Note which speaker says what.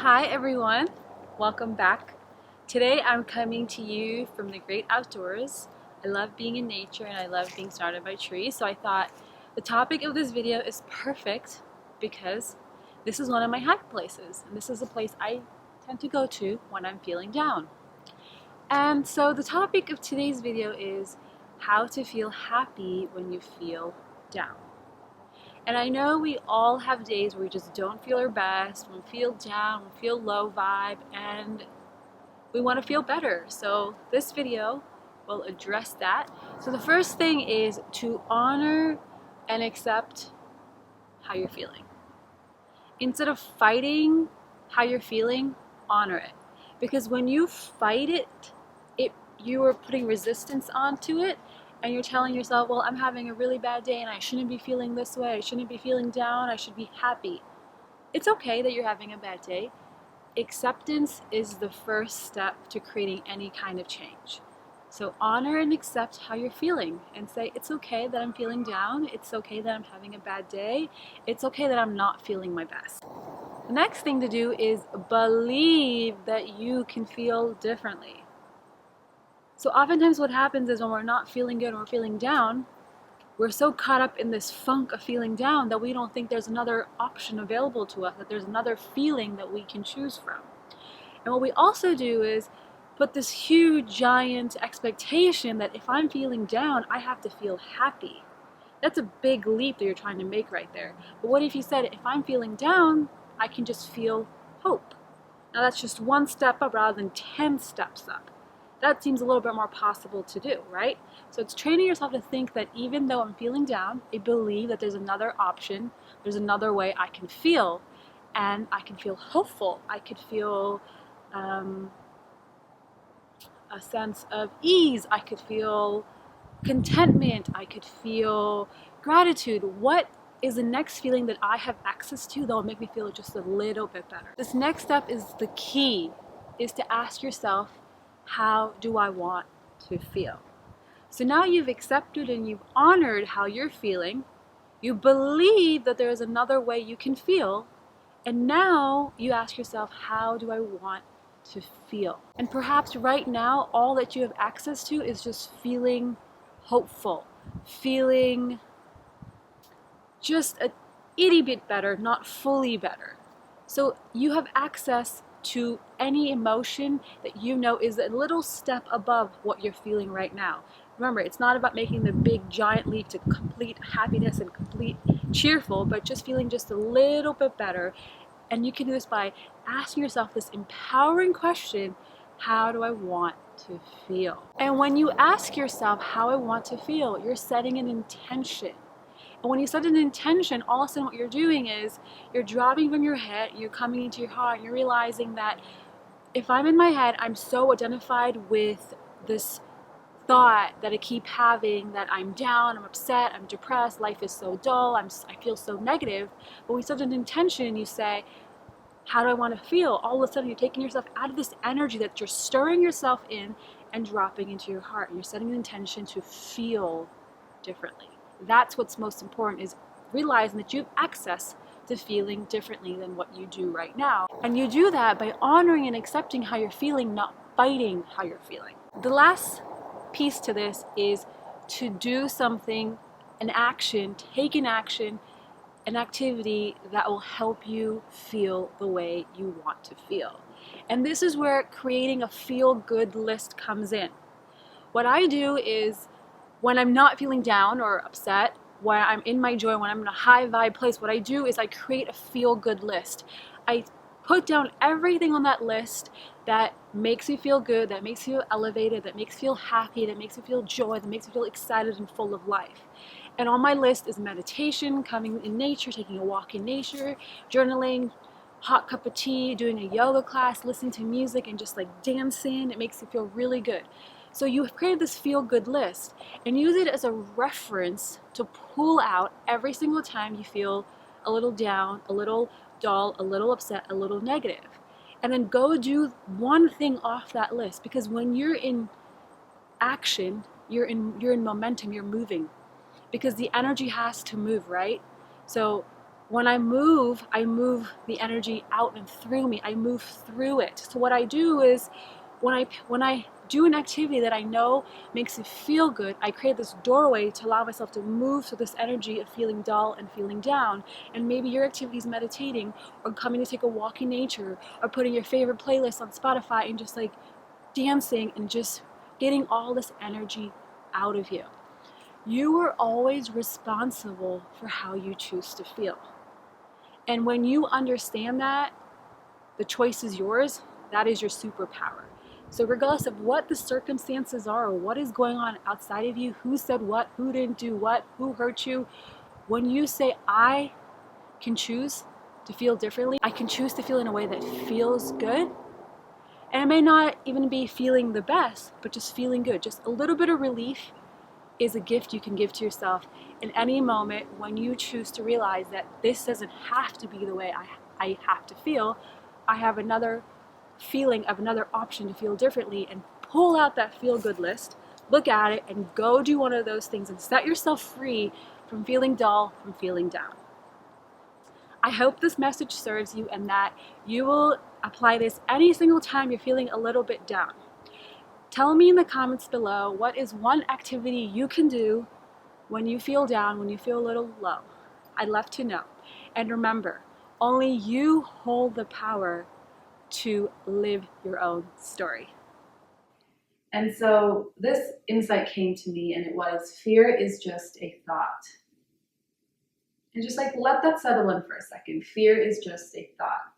Speaker 1: Hi everyone, welcome back. Today I'm coming to you from the great outdoors. I love being in nature and I love being surrounded by trees, so I thought the topic of this video is perfect because this is one of my happy places, and this is a place I tend to go to when I'm feeling down. And so the topic of today's video is how to feel happy when you feel down. And I know we all have days where we just don't feel our best, we feel down, we feel low vibe, and we want to feel better. So this video will address that. So the first thing is to honor and accept how you're feeling. Instead of fighting how you're feeling, honor it. Because when you fight it, you are putting resistance onto it, and you're telling yourself, well, I'm having a really bad day and I shouldn't be feeling this way, I shouldn't be feeling down, I should be happy. It's okay that you're having a bad day. Acceptance is the first step to creating any kind of change. So honor and accept how you're feeling and say, it's okay that I'm feeling down, it's okay that I'm having a bad day, it's okay that I'm not feeling my best. The next thing to do is believe that you can feel differently. So oftentimes what happens is when we're not feeling good or we're feeling down, we're so caught up in this funk of feeling down that we don't think there's another option available to us, that there's another feeling that we can choose from. And what we also do is put this huge, giant expectation that if I'm feeling down, I have to feel happy. That's a big leap that you're trying to make right there. But what if you said, if I'm feeling down, I can just feel hope? Now that's just one step up rather than 10 steps up. That seems a little bit more possible to do, right? So it's training yourself to think that even though I'm feeling down, I believe that there's another option, there's another way I can feel, and I can feel hopeful. I could feel a sense of ease. I could feel contentment. I could feel gratitude. What is the next feeling that I have access to that will make me feel just a little bit better? This next step is the key, is to ask yourself, how do I want to feel? So now you've accepted and you've honored how you're feeling. You believe that there is another way you can feel. And now you ask yourself, how do I want to feel? And perhaps right now, all that you have access to is just feeling hopeful, feeling just a itty bit better, not fully better. So you have access to any emotion that you know is a little step above what you're feeling right now. Remember, it's not about making the big giant leap to complete happiness and complete cheerful, but just feeling just a little bit better. And you can do this by asking yourself this empowering question, how do I want to feel? And when you ask yourself how I want to feel, you're setting an intention. And when you set an intention, all of a sudden what you're doing is you're dropping from your head, you're coming into your heart, and you're realizing that if I'm in my head, I'm so identified with this thought that I keep having, that I'm down, I'm upset, I'm depressed, life is so dull, I feel so negative. But when you set an intention and you say, how do I want to feel? All of a sudden you're taking yourself out of this energy that you're stirring yourself in and dropping into your heart. And you're setting an intention to feel differently. That's what's most important, is realizing that you have access to feeling differently than what you do right now. And you do that by honoring and accepting how you're feeling, not fighting how you're feeling. The last piece to this is to do something, an action, take an action, an activity that will help you feel the way you want to feel. And this is where creating a feel-good list comes in. What I do is, when I'm not feeling down or upset, when I'm in my joy, when I'm in a high vibe place, what I do is I create a feel-good list. I put down everything on that list that makes me feel good, that makes me feel elevated, that makes me feel happy, that makes me feel joy, that makes me feel excited and full of life. And on my list is meditation, coming in nature, taking a walk in nature, journaling, hot cup of tea, doing a yoga class, listening to music, and just like dancing. It makes you feel really good. So you have created this feel-good list and use it as a reference to pull out every single time you feel a little down, a little dull, a little upset, a little negative. And then go do one thing off that list, because when you're in action, you're in momentum, you're moving, because the energy has to move, right? So When I move the energy out and through me. I move through it. So what I do is when I do an activity that I know makes me feel good, I create this doorway to allow myself to move through this energy of feeling dull and feeling down. And maybe your activity is meditating, or coming to take a walk in nature, or putting your favorite playlist on Spotify and just like dancing and just getting all this energy out of you. You are always responsible for how you choose to feel. And when you understand that, the choice is yours, that is your superpower. So, regardless of what the circumstances are or what is going on outside of you, who said what, who didn't do what, who hurt you, when you say, I can choose to feel differently, I can choose to feel in a way that feels good. And it may not even be feeling the best, but just feeling good. Just a little bit of relief is a gift you can give to yourself in any moment when you choose to realize that this doesn't have to be the way I have to feel. I have another feeling of another option to feel differently, and pull out that feel good list, look at it, and go do one of those things and set yourself free from feeling dull, from feeling down. I hope this message serves you and that you will apply this any single time you're feeling a little bit down. Tell me in the comments below, what is one activity you can do when you feel down, when you feel a little low? I'd love to know. And remember, only you hold the power to live your own story. And so this insight came to me, and it was, fear is just a thought. And just like let that settle in for a second. Fear is just a thought.